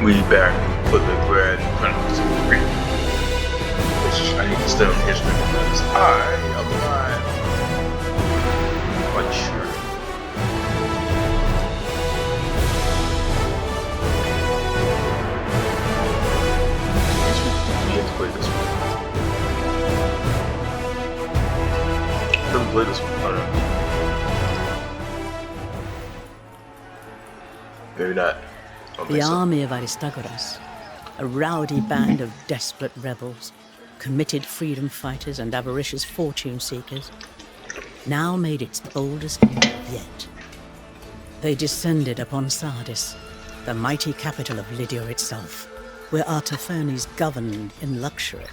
We back for the Grand Chronicles of Greek, which I need to study history because I am not quite sure. We have to play this one. Let me play this one. I don't know. Maybe not. The army of Aristagoras, a rowdy band of desperate rebels, committed freedom fighters and avaricious fortune seekers, now made its boldest move yet. They descended upon Sardis, the mighty capital of Lydia itself, where Artaphernes governed in luxury.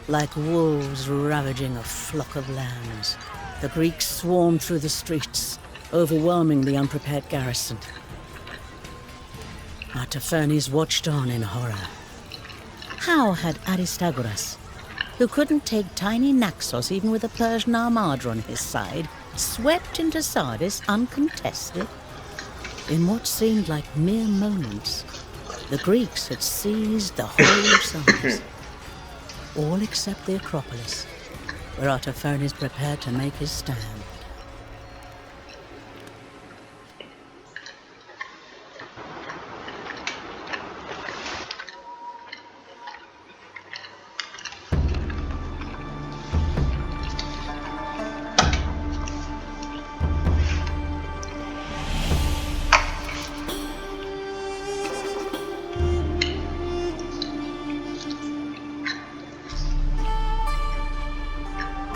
Like wolves ravaging a flock of lambs, the Greeks swarmed through the streets, overwhelming the unprepared garrison. Artaphernes watched on in horror. How had Aristagoras, who couldn't take tiny Naxos even with a Persian armada on his side, swept into Sardis uncontested? In what seemed like mere moments, the Greeks had seized the whole of Sardis, all except the Acropolis, where Artaphernes prepared to make his stand.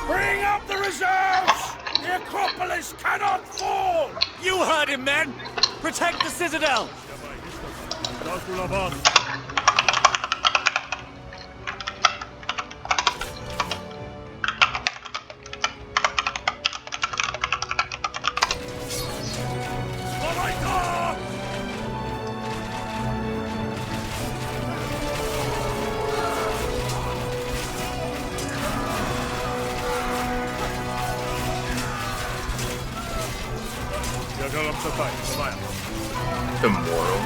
Bring up the reserves! The Acropolis cannot fall! You heard him, men! Protect the citadel! Immoral.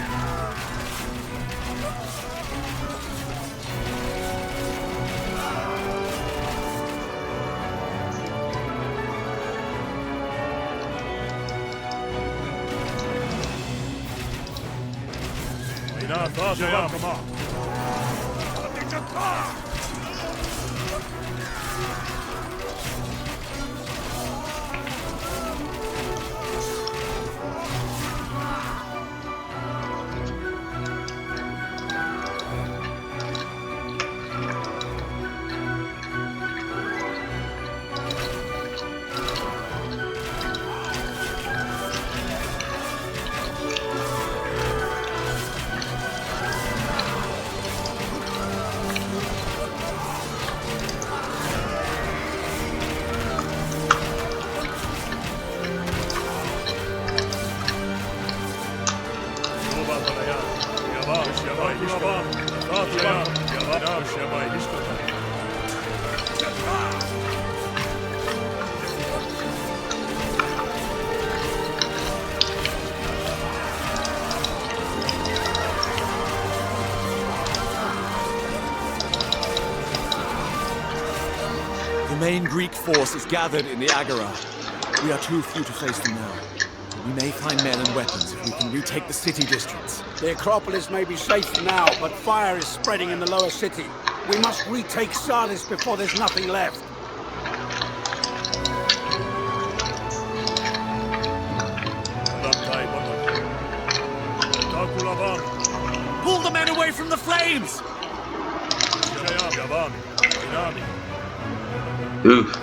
The main Greek force is gathered in the Agora. We are too few to face them now. We may find men and weapons if we can retake the city districts. The Acropolis may be safe now, but fire is spreading in the lower city. We must retake Sardis before there's nothing left. Pull the men away from the flames! Oof.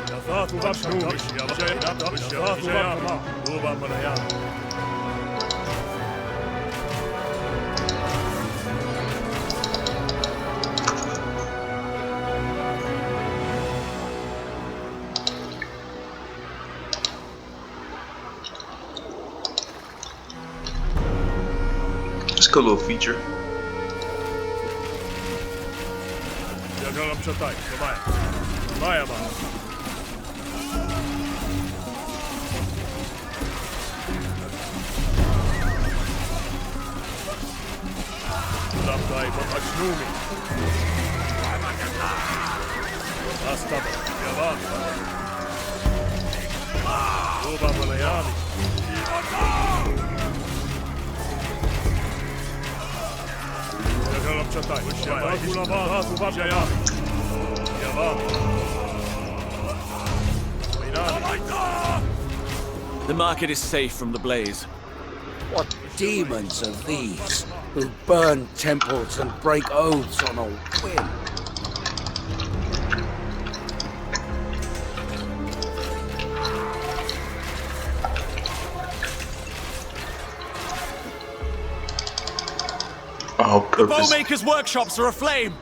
It's a cool little feature. The market is safe from the blaze. What demons are these who burn temples and break oaths on a whim? Oh, The purpose. bowmakers' workshops are aflame!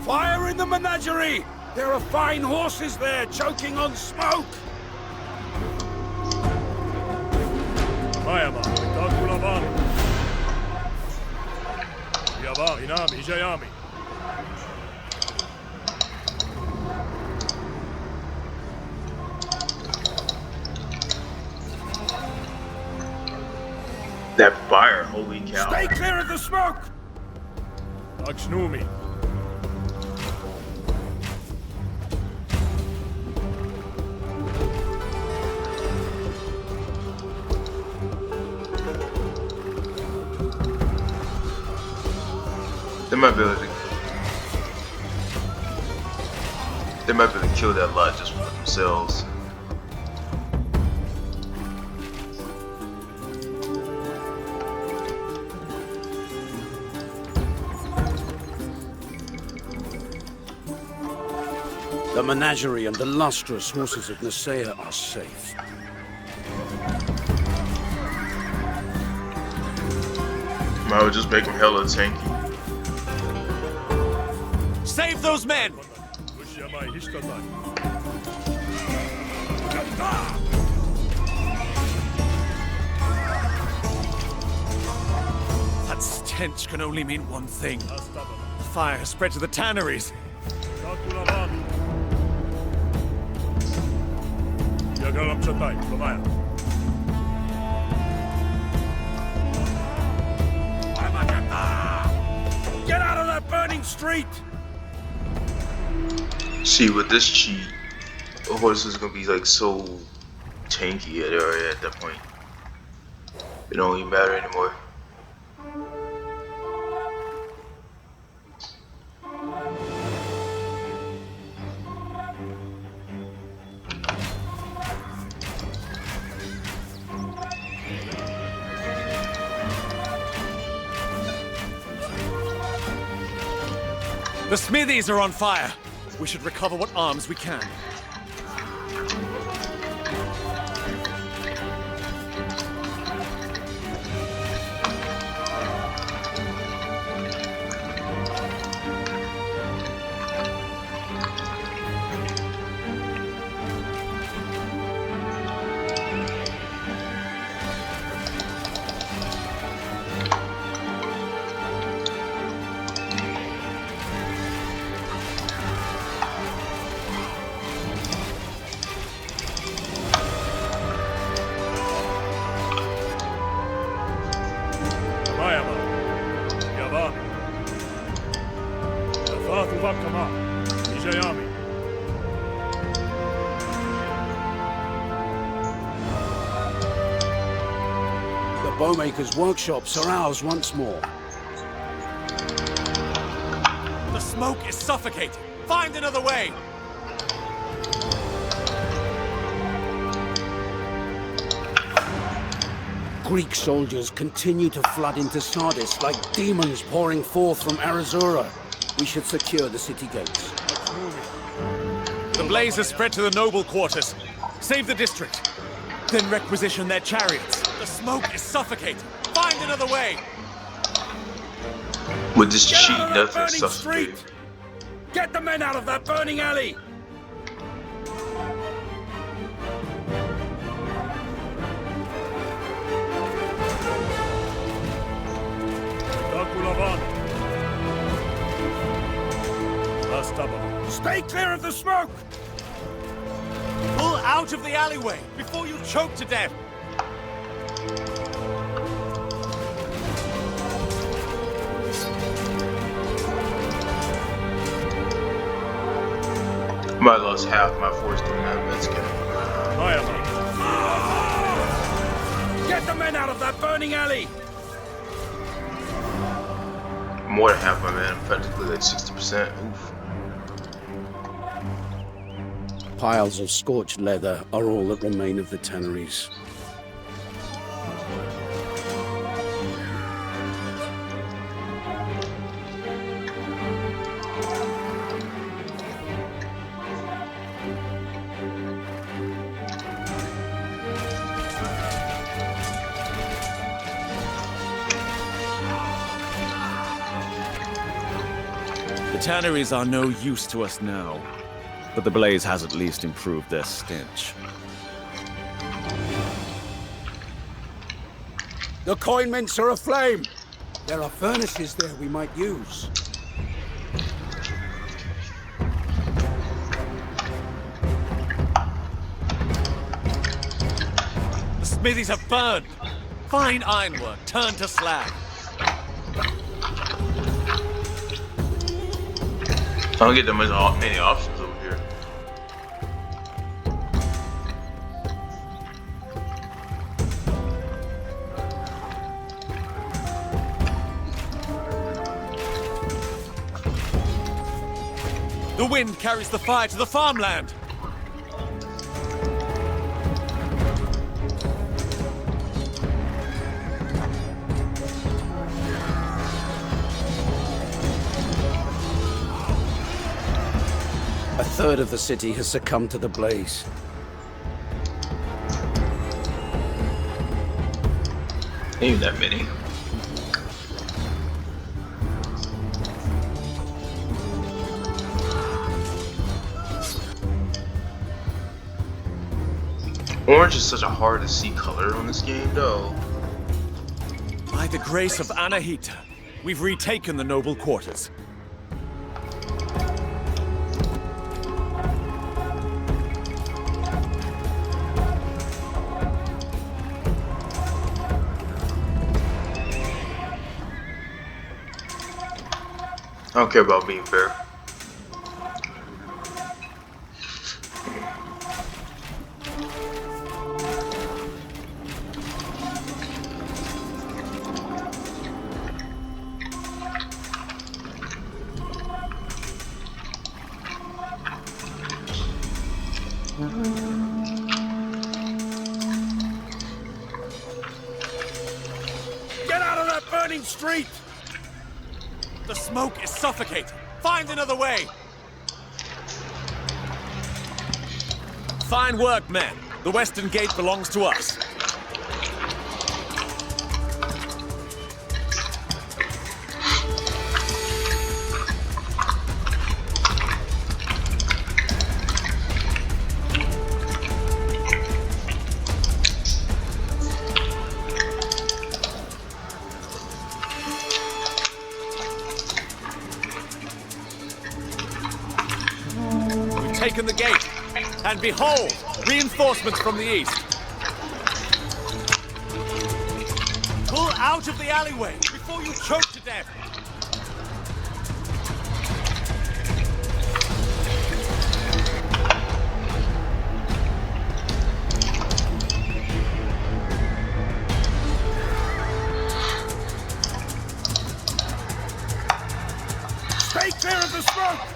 Fire in the menagerie! There are fine horses there choking on smoke! That fire, holy cow. Stay clear of the smoke! They might be able to. They might be able to kill that lot just for themselves. The menagerie and the lustrous horses of Nicaea are safe. I would just make them hella tanky. Save those men! That stench can only mean one thing. The fire has spread to the tanneries. Get out of that burning street! See, with this cheat, the horse is gonna be like so tanky at that point. It don't even matter anymore. The smithies are on fire. We should recover what arms we can. The bowmakers' workshops are ours once more. The smoke is suffocating. Find another way. Greek soldiers continue to flood into Sardis like demons pouring forth from Arazura. We should secure the city gates. The blaze has spread to the noble quarters. Save the district. Then requisition their chariots. The smoke is suffocating. Find another way. With this Get cheat, out of that nothing's burning suffocating. street! Get the men out of that burning alley! Last double. Stay clear of the smoke! Pull out of the alleyway before you choke to death! I might have lost half my force doing that med Fire! Get the men out of that burning alley! More than half my men, practically like 60%. Oof. Piles of scorched leather are all that remain of the tanneries. The tanneries are no use to us now, but the blaze has at least improved their stench. The coin mints are aflame! There are furnaces there we might use. The smithies have burned! Fine ironwork turned to slag. I don't get that many options over here. The wind carries the fire to the farmland! A third of the city has succumbed to the blaze. Ain't that many. Orange is such a hard to see color on this game, though. By the grace of Anahita, we've retaken the noble quarters. I don't care about being fair. Get out of that burning street! The smoke is suffocating! Find another way! Fine work, men. The western gate belongs to us. Taken the gate, and behold, reinforcements from the east. Pull out of the alleyway before you choke to death. Stay clear of the smoke!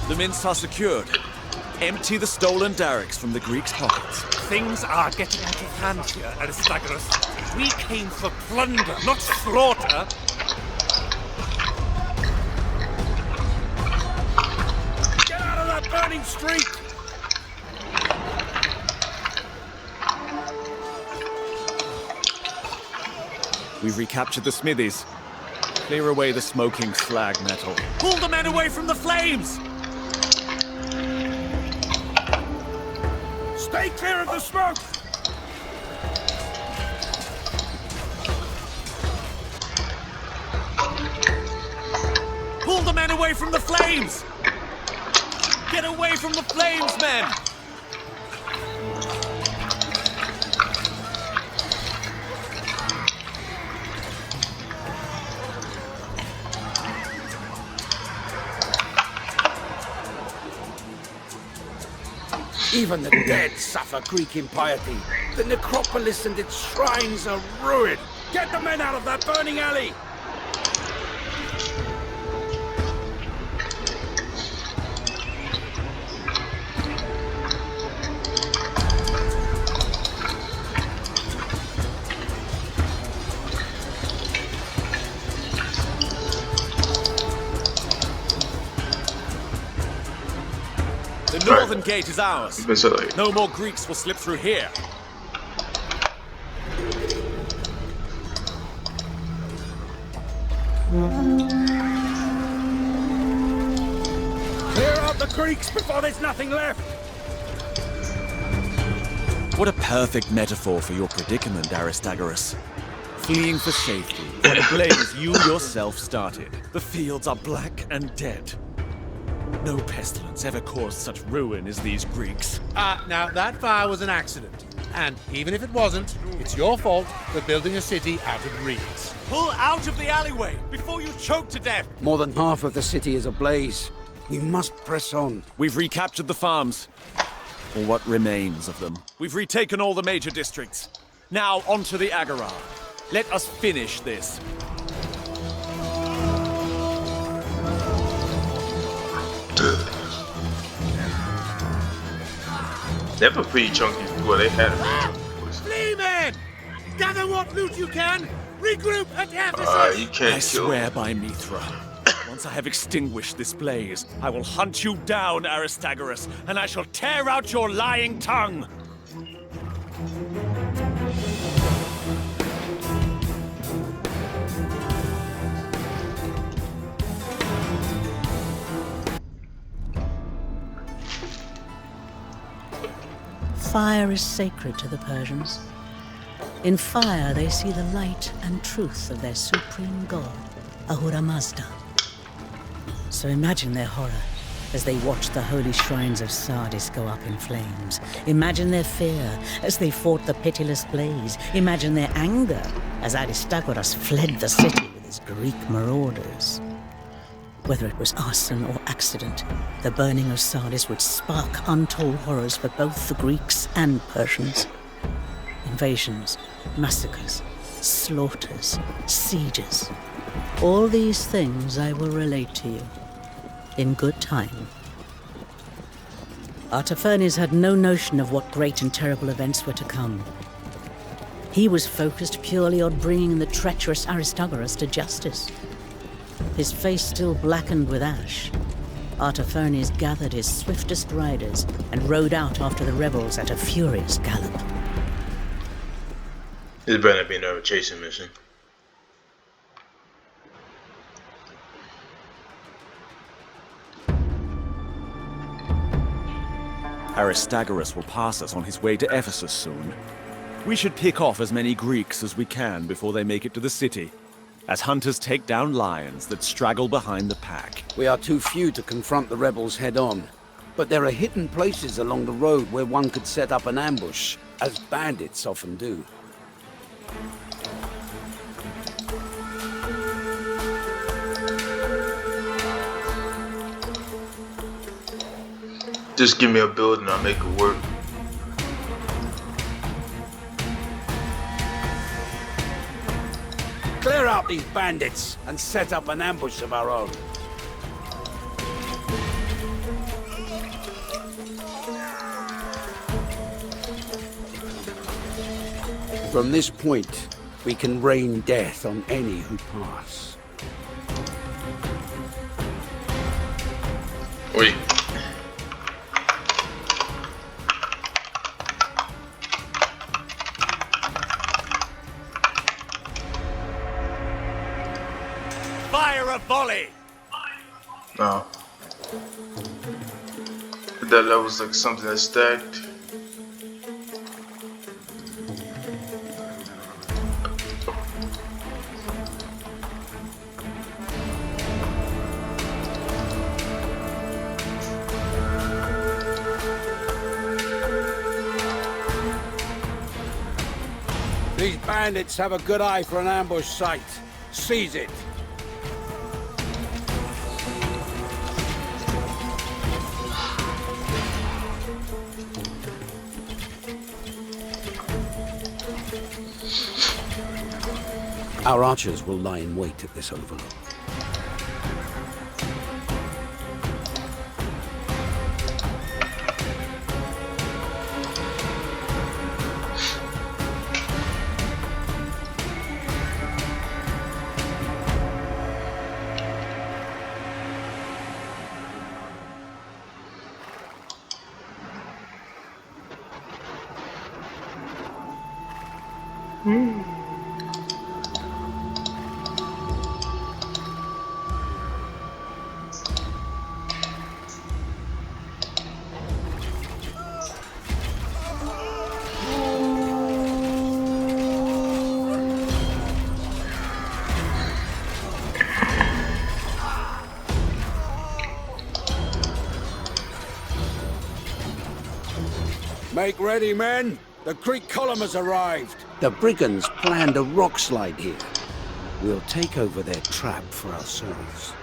The mints are secured. Empty the stolen derricks from the Greeks' pockets. Things are getting out of hand here, Aristagoras. We came for plunder, not slaughter. Get out of that burning street! We've recaptured the smithies. Clear away the smoking slag metal. Pull the men away from the flames! Stay clear of the smoke! Pull the men away from the flames! Get away from the flames, men! Even the dead suffer Greek impiety. The necropolis and its shrines are ruined. Get the men out of that burning alley! The northern gate is ours. Been so like, No more Greeks will slip through here. Clear out the Greeks before there's nothing left! What a perfect metaphor for your predicament, Aristagoras. Fleeing for safety from a blaze you yourself started. The fields are black and dead. No pestilence ever caused such ruin as these Greeks. Now, that fire was an accident. And even if it wasn't, it's your fault for building a city out of reeds. Pull out of the alleyway before you choke to death! More than half of the city is ablaze. We must press on. We've recaptured the farms. Or what remains of them. We've retaken all the major districts. Now onto the Agora. Let us finish this. they have a pretty chunky. Well, they had it. Flee, men! Gather what loot you can! Regroup at Ephesus! You can't I kill. swear by Mithra. Once I have extinguished this blaze, I will hunt you down, Aristagoras, and I shall tear out your lying tongue! Fire is sacred to the Persians. In fire, they see the light and truth of their supreme god, Ahura Mazda. So imagine their horror as they watch the holy shrines of Sardis go up in flames. Imagine their fear as they fought the pitiless blaze. Imagine their anger as Aristagoras fled the city with his Greek marauders. Whether it was arson or accident, the burning of Sardis would spark untold horrors for both the Greeks and Persians. Invasions, massacres, slaughters, sieges. All these things I will relate to you, in good time. Artaphernes had no notion of what great and terrible events were to come. He was focused purely on bringing the treacherous Aristagoras to justice. His face still blackened with ash, Artaphernes gathered his swiftest riders and rode out after the rebels at a furious gallop. This better be another chasing mission. Aristagoras will pass us on his way to Ephesus soon. We should pick off as many Greeks as we can before they make it to the city, as hunters take down lions that straggle behind the pack. We are too few to confront the rebels head-on, but there are hidden places along the road where one could set up an ambush, as bandits often do. Just give me a build and I'll make it work. Clear out these bandits and set up an ambush of our own. From this point, we can rain death on any who pass. Wait. Fire a volley! No. That was like something that stacked. These bandits have a good eye for an ambush site. Seize it. Our archers will lie in wait at this overlook. Make ready, men! The Greek column has arrived! The brigands planned a rock slide here. We'll take over their trap for ourselves.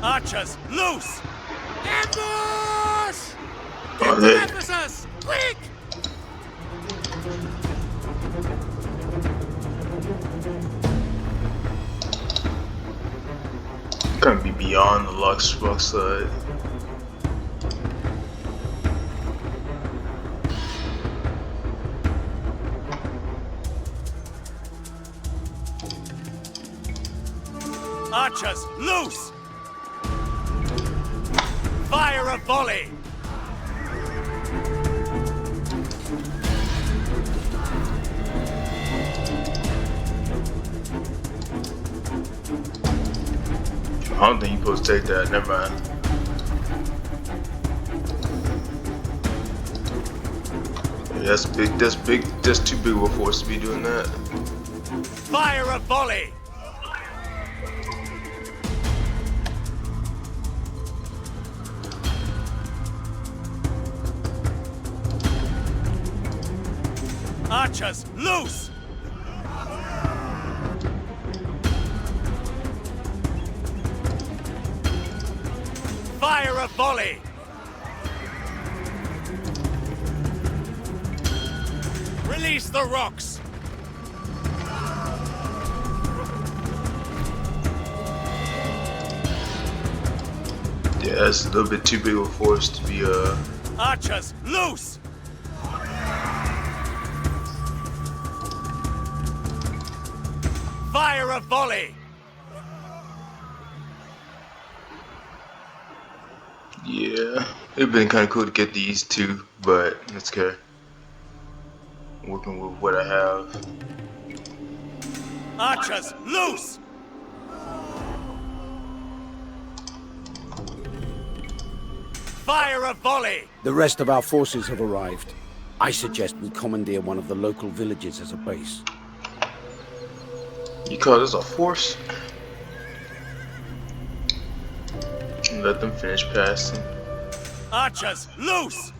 Archers, loose! Ambush! Oh, hey. Ephesus! Quick! Gonna be beyond the Lux side. Archers, loose! Fire a volley! I don't think you're supposed to take that. Never mind. Yeah, that's big. That's big. That's too big of a force to be doing that. Fire a volley! Archers, loose! Fire a volley! Release the rocks! Yeah, that's a little bit too big of a force to be Archers, loose! Fire a volley! Yeah, it'd been kind of cool to get these two, but that's okay. Working with what I have. Archers, loose! Fire a volley! The rest of our forces have arrived. I suggest we commandeer one of the local villages as a base. You call this a force? Let them finish passing. Archers, loose!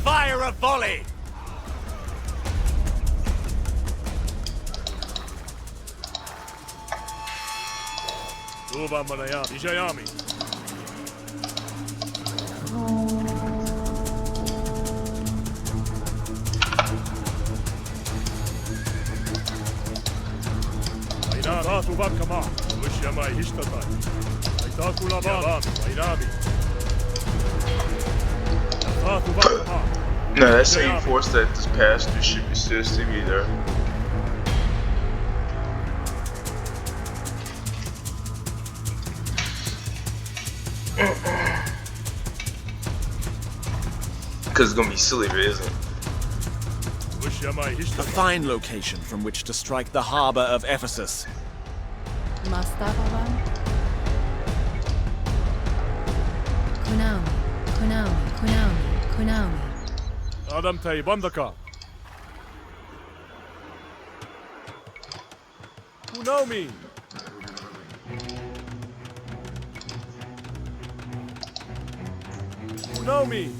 Fire a volley! No, that same force that just passed through should be still be there. Because it's gonna be silly if it isn't. A fine location from which to strike the harbor of Ephesus. Mastababan. Konami. Adam Taibandaka. Konami. Konami.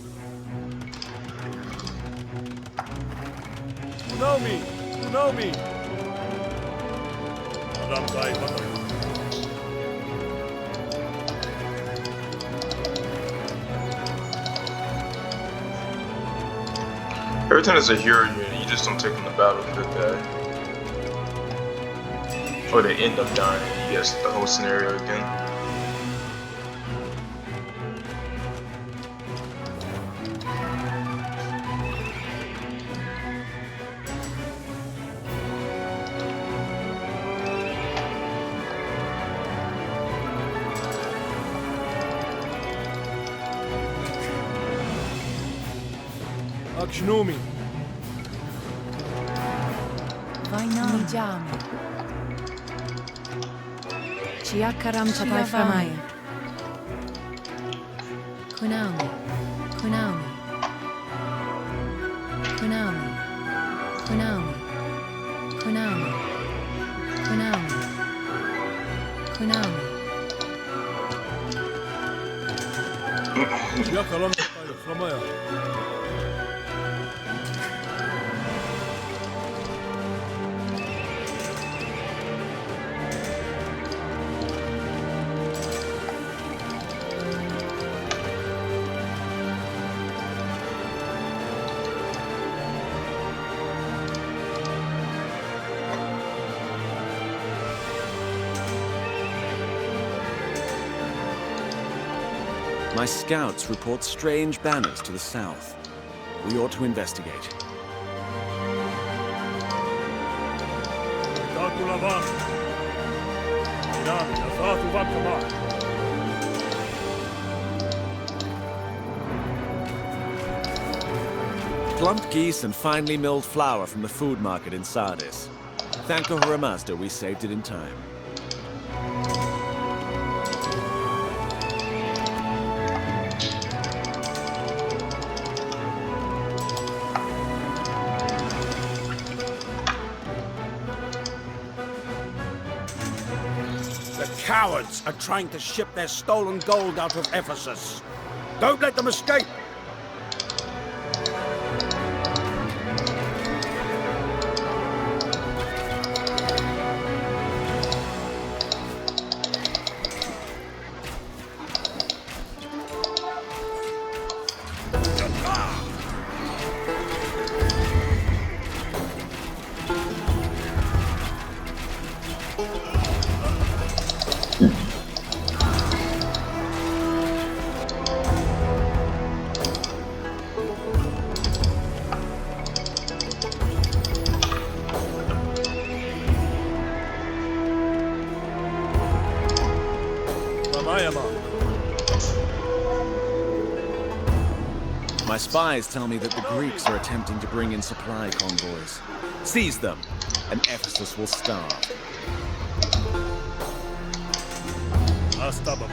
Konami. Adam Taibandaka. Every time there's a hero unit, you just don't take them to battle and good guy. Or they end up dying and you guess the whole scenario again. Akshnumi. Nijami. Chiakaram Chatai Framaya. Konami. Yakalam Flamaya. My scouts report strange banners to the south. We ought to investigate. Takulavan. Inami, Azatu Vakama. Plump geese and finely milled flour from the food market in Sardis. Thank Ahura Mazda we saved it in time. The cowards are trying to ship their stolen gold out of Ephesus. Don't let them escape! My spies tell me that the Greeks are attempting to bring in supply convoys. Seize them, and Ephesus will starve. Astabam.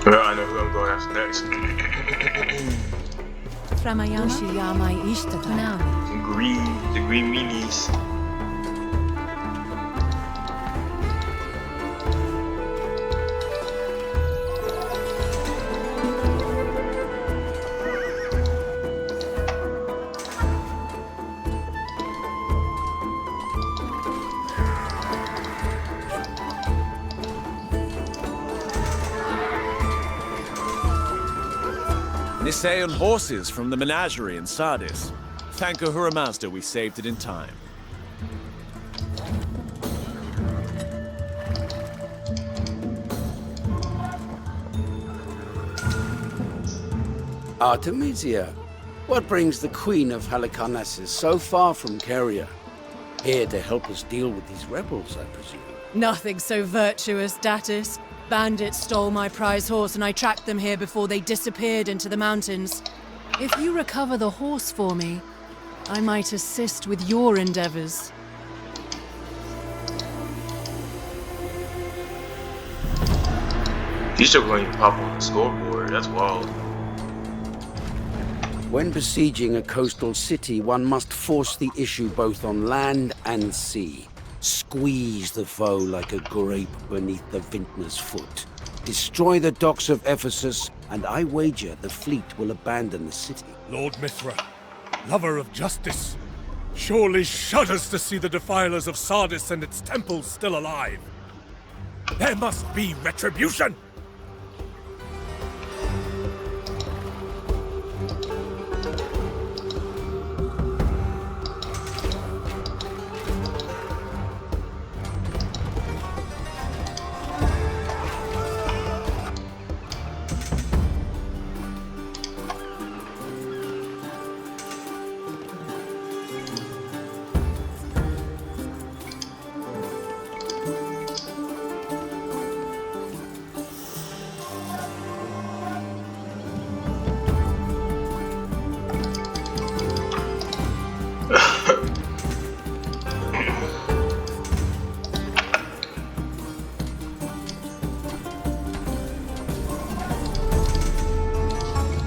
Well, I know who I'm going after next. Framayashi Yamai Ishta Konami. The green meanies. Nisaean horses from the menagerie in Sardis. Thank Ahura Mazda we saved it in time. Artemisia, what brings the Queen of Halicarnassus so far from Caria? Here to help us deal with these rebels, I presume. Nothing so virtuous, Datus. Bandits stole my prize horse and I tracked them here before they disappeared into the mountains. If you recover the horse for me, I might assist with your endeavors. He's still going to pop on the scoreboard. That's wild. When besieging a coastal city, one must force the issue both on land and sea. Squeeze the foe like a grape beneath the vintner's foot. Destroy the docks of Ephesus, and I wager the fleet will abandon the city. Lord Mithra, lover of justice, surely shudders to see the defilers of Sardis and its temples still alive. There must be retribution!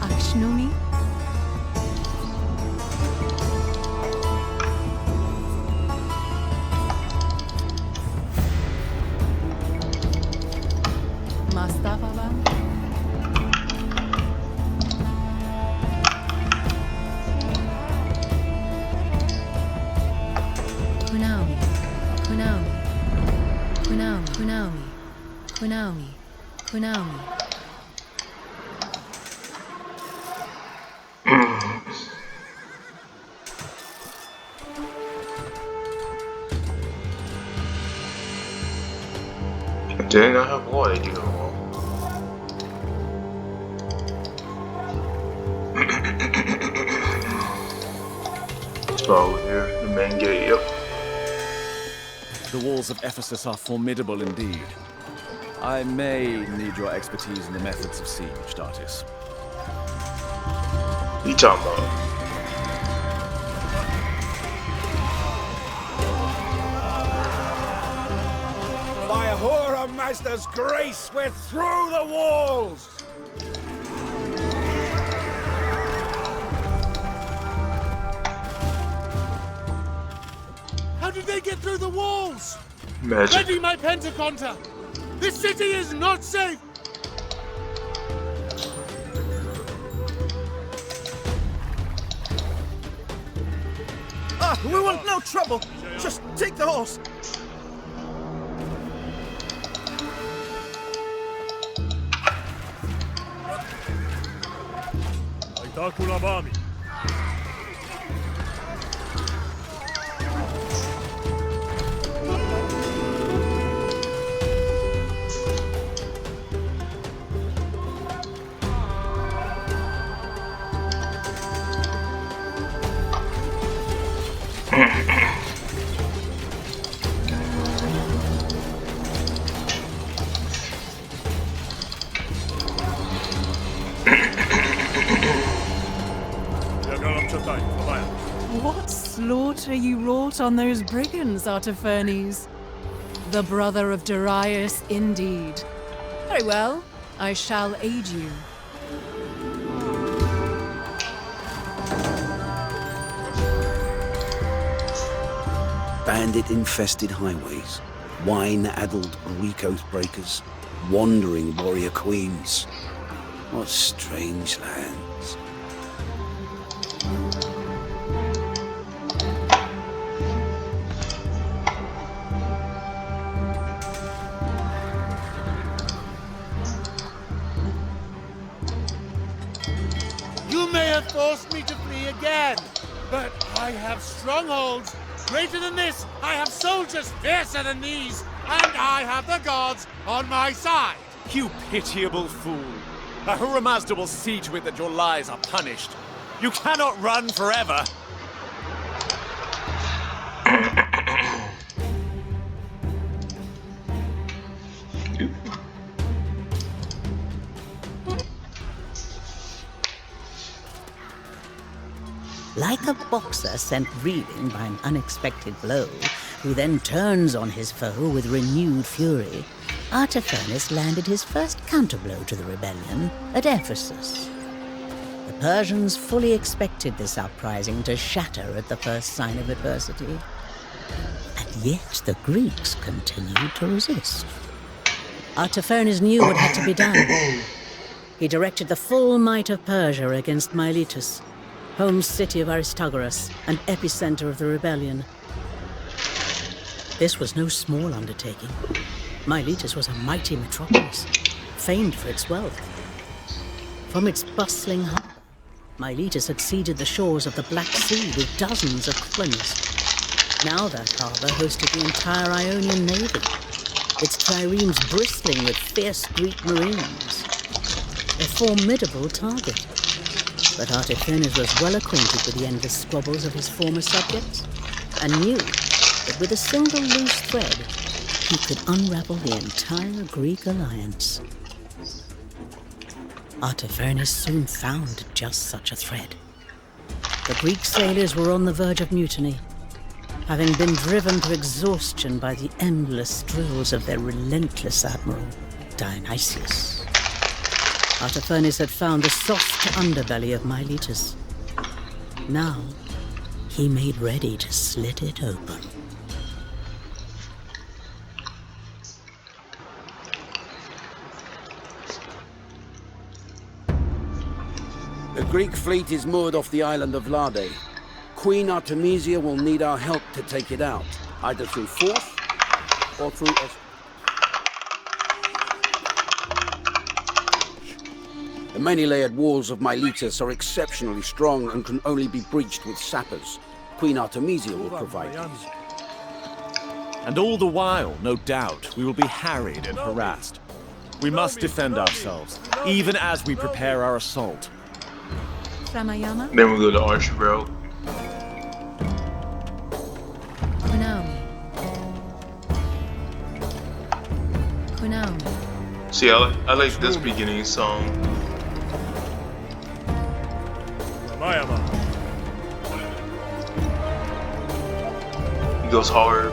Ashnumi? Mustafa? Kunaumi. Kunaumi. Kunaumi. Kunaumi. Kunaumi. Kunaumi. Dang, I have what I do know. It's probably here, the main gate, yep. The walls of Ephesus are formidable indeed. I may need your expertise in the methods of siege, Datus. You talking about? By Ahura Mazda's grace, we're through the walls! How did they get through the walls? Magic. Ready, my Pentaconta! This city is not safe! We want no trouble! Just take the horse! Aitakulavami. What slaughter you wrought on those brigands, Artaphernes? The brother of Darius, indeed. Very well, I shall aid you. Bandit-infested highways, wine-addled Greek oathbreakers, wandering warrior queens. What strange lands. to flee again. But I have strongholds greater than this. I have soldiers fiercer than these. And I have the gods on my side. You pitiable fool. Ahura Mazda will see to it that your lies are punished. You cannot run forever. Like a boxer sent reeling by an unexpected blow, who then turns on his foe with renewed fury, Artaphernes landed his first counterblow to the rebellion at Ephesus. The Persians fully expected this uprising to shatter at the first sign of adversity, and yet the Greeks continued to resist. Artaphernes knew what had to be done. He directed the full might of Persia against Miletus, home city of Aristagoras and epicenter of the rebellion. This was no small undertaking. Miletus was a mighty metropolis, famed for its wealth. From its bustling hub, Miletus had seeded the shores of the Black Sea with dozens of colonies. Now that harbour hosted the entire Ionian navy, its triremes bristling with fierce Greek marines. A formidable target. But Artaphernes was well acquainted with the endless squabbles of his former subjects, and knew that with a single loose thread, he could unravel the entire Greek alliance. Artaphernes soon found just such a thread. The Greek sailors were on the verge of mutiny, having been driven to exhaustion by the endless drills of their relentless admiral, Dionysius. Artaphernes had found the soft underbelly of Miletus. Now, he made ready to slit it open. The Greek fleet is moored off the island of Lade. Queen Artemisia will need our help to take it out, either through force or through... The many-layered walls of Miletus are exceptionally strong and can only be breached with sappers. Queen Artemisia will provide these. And all the while, no doubt, we will be harried and harassed. We must defend ourselves, even as we prepare our assault. Ramayama? Then we go to Archer route. Kunami. Kunami. See, I like this beginning song. Mayama. He goes hard.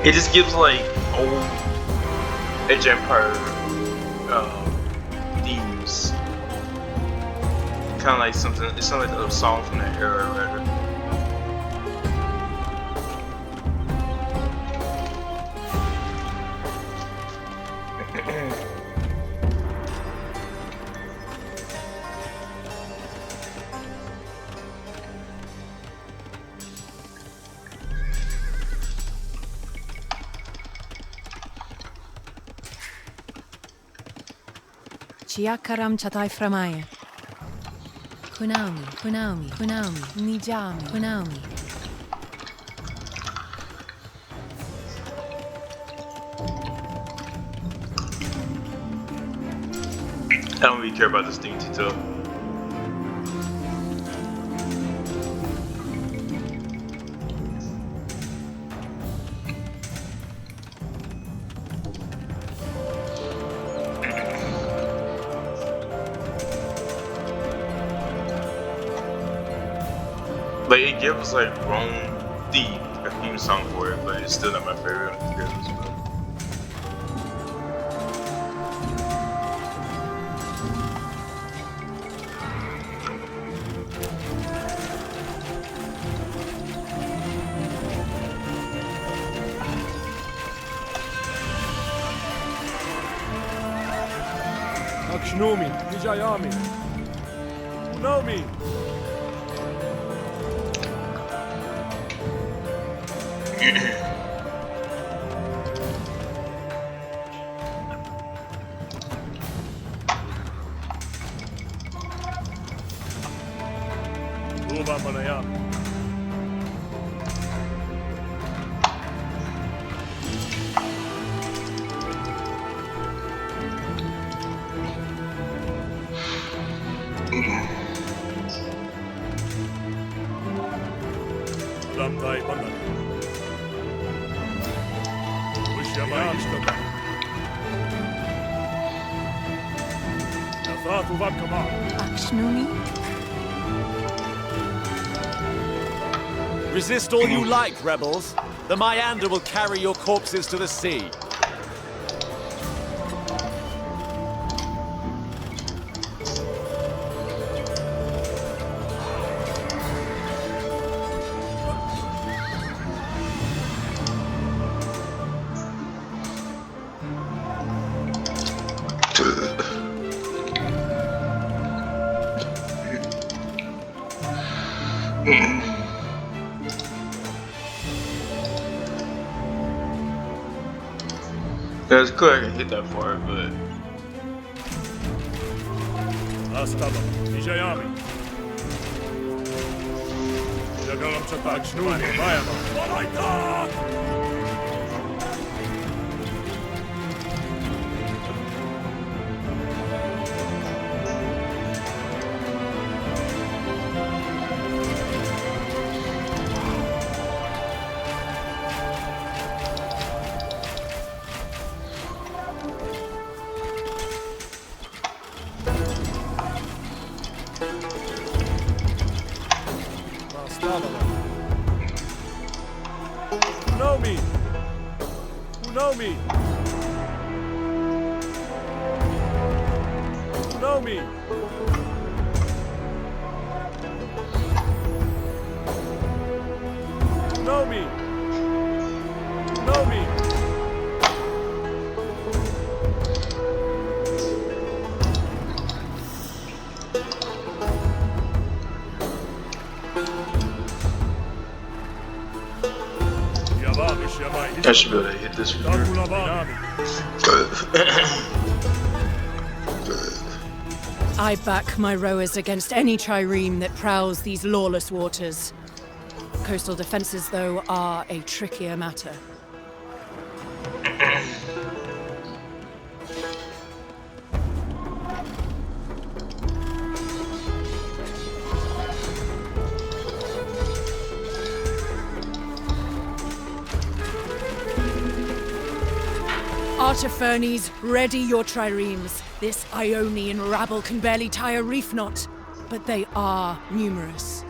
It just gives like old Edge Empire themes. Kind of like something. It sounds like a song from that era, rather. Chiakaram chatai framaye. Kunami, Kunami, Kunami, Nijami, Kunami. I don't really care about this theme detail. Like, it gives like Rome a theme song for it, but it's still not my favorite. Akshnumi, Vijayami. You know me. Uba Manayam. Lamtai Bandan. Wishyamai Ishtaka. Nathatu Vakama. Akshnumi? Resist all you like, rebels. The Myander will carry your corpses to the sea. Yeah, it's cool I can hit that far, but Astaba, Vijayami. Jagalam Chatak, Shnumi, Mayama. Valaita! Who know me? Who know me? Who know me? Who know me? Who know me? I should be able to hit this from here. I back my rowers against any trireme that prowls these lawless waters. Coastal defenses, though, are a trickier matter. Artifernes, ready your triremes. This Ionian rabble can barely tie a reef knot, but they are numerous.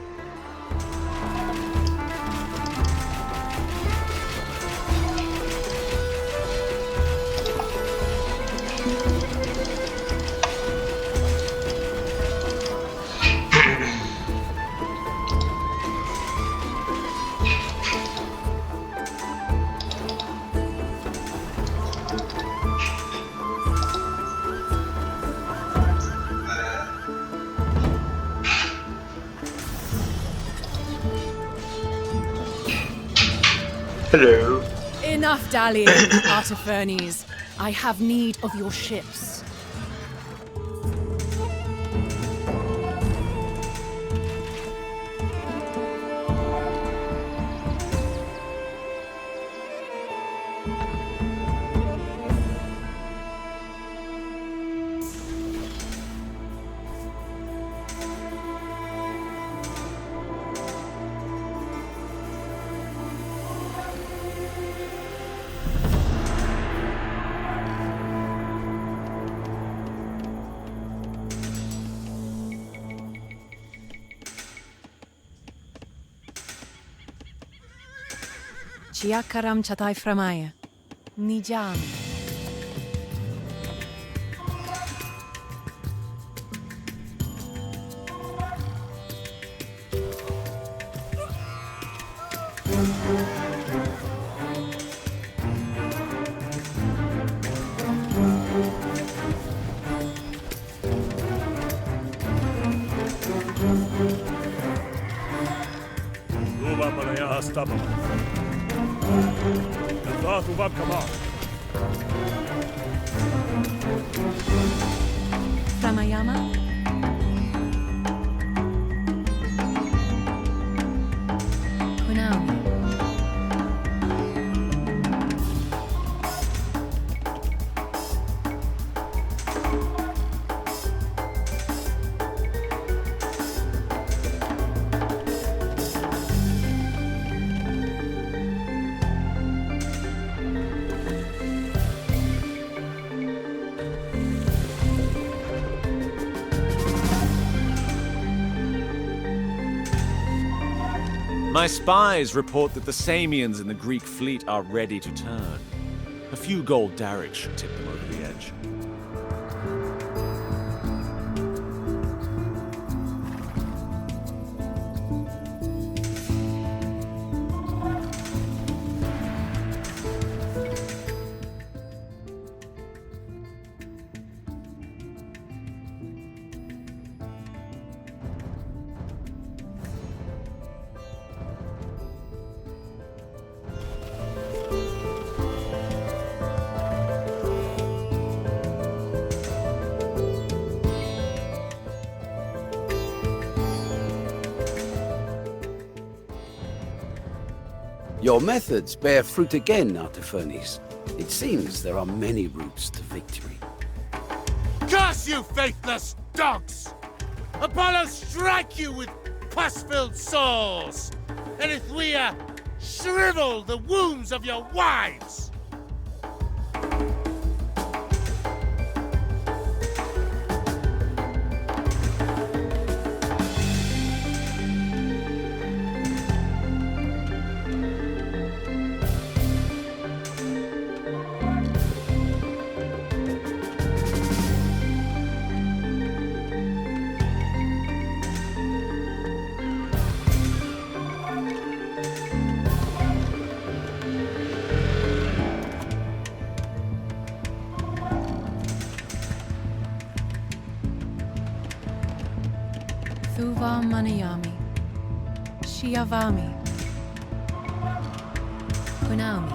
Hello. Enough dallying, Artifernes. I have need of your ships. Chiakaram chatai framaya. Nijam. Uva Malaya Stapa. That Uva Kama. Ramayama? Kunami. My spies report that the Samians in the Greek fleet are ready to turn. A few gold darricks should tip them over the edge. Your methods bear fruit again, Artaphernes. It seems there are many routes to victory. Curse you, faithless dogs! Apollo strike you with pus-filled sores! And Ithwea shrivel the wombs of your wives! Thuva Manayami. Shiavami. Kunami.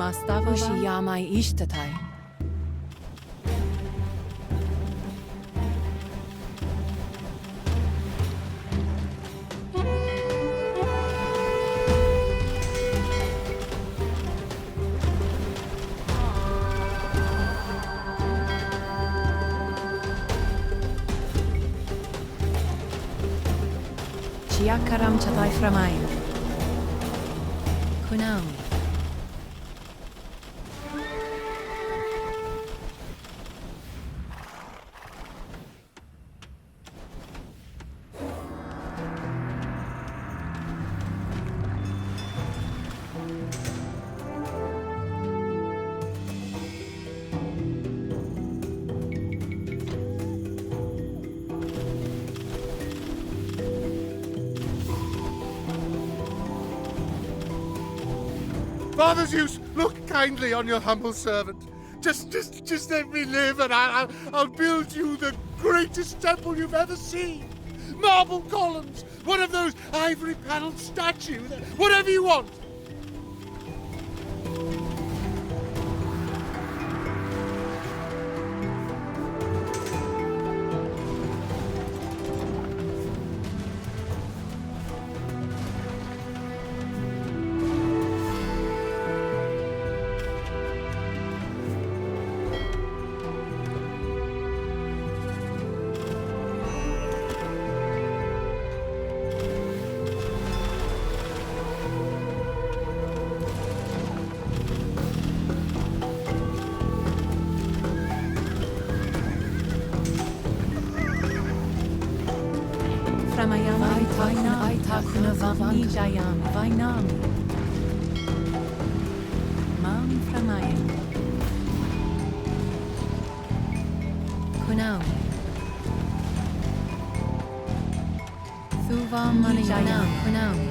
Mastava Ushiyamai Ishtatai. Chiakaram Chatai Framaya. Kunami. Father Zeus, look kindly on your humble servant. Just let me live, and I'll build you the greatest temple you've ever seen. Marble columns, one of those ivory-paneled statues, whatever you want. Framayama Aitakuna Vavani Jayam Vainami. Mam Framaya. Kunami. Thuva Manayam Kunami.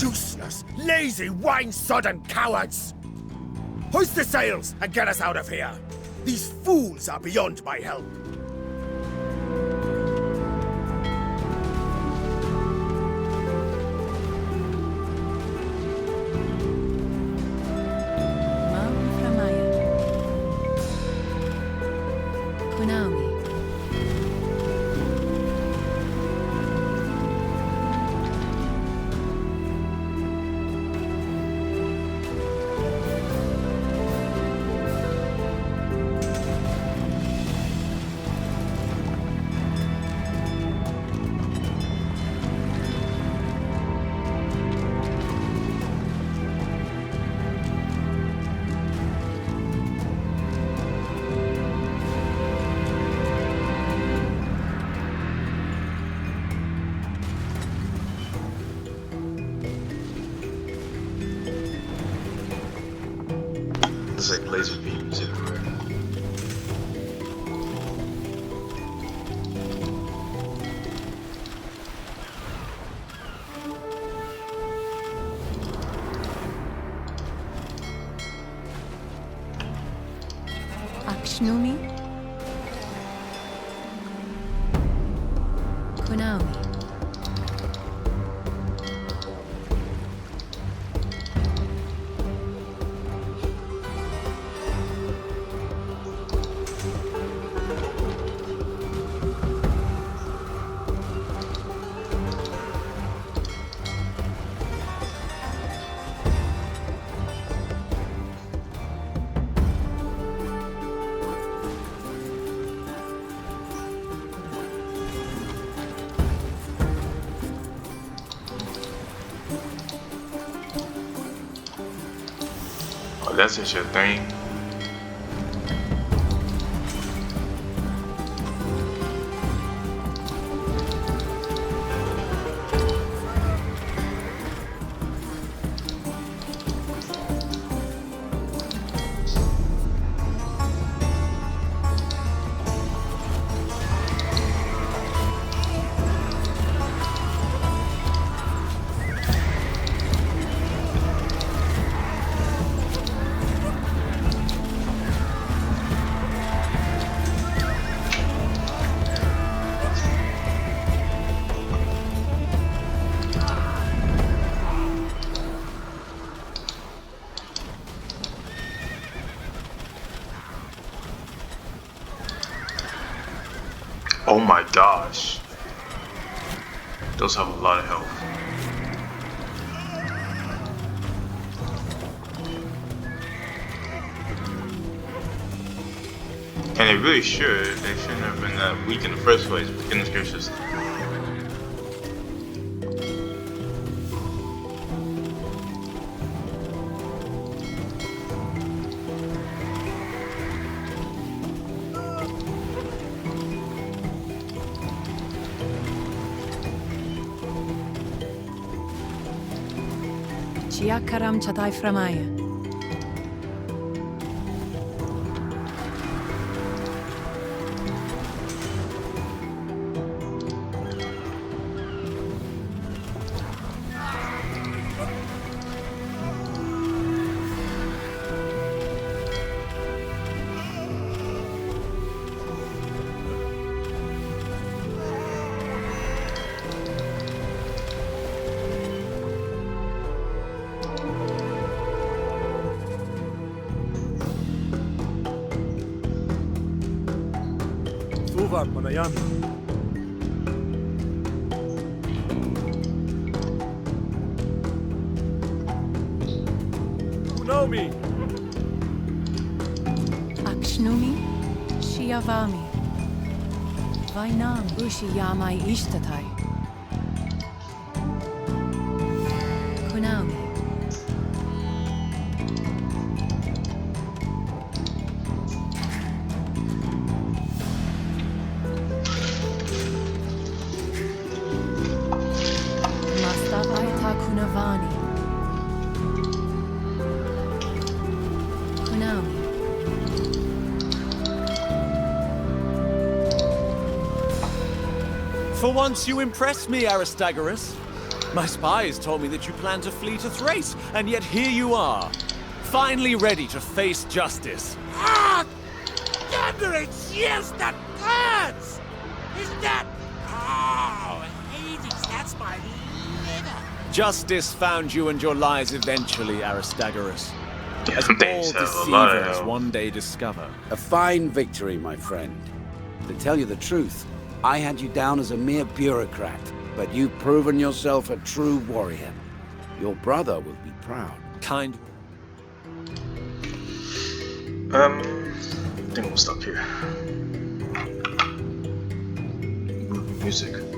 Useless, lazy, wine-sodden cowards! Hoist the sails and get us out of here! These fools are beyond my help! Mam Framaya. Kunami. It's like laser beams everywhere. Akshnumi. Kunami. Oh, that's just your thing. Oh my gosh. Those have a lot of health. And they really should. They shouldn't have been that weak in the first place. But goodness gracious. Chiakaram Chadai Framaya. Suva Manayan. Unomi. Akshnumi Shiavami. Vainam Ushiyamai Ishtatai. Kunami. Mastavaita Kunavani. Kunami. For once you impress me, Aristagoras. My spies told me that you plan to flee to Thrace, and yet here you are, finally ready to face justice. Ah! Thunder, it's you that burns! Is that... Oh, Hades, that's my liver! Justice found you and your lies eventually, Aristagoras. As all Things have a lot of deceivers health. one day discover. A fine victory, my friend. To tell you the truth, I had you down as a mere bureaucrat, but you've proven yourself a true warrior. Your brother will be proud. Kind. I think we'll stop here. Music.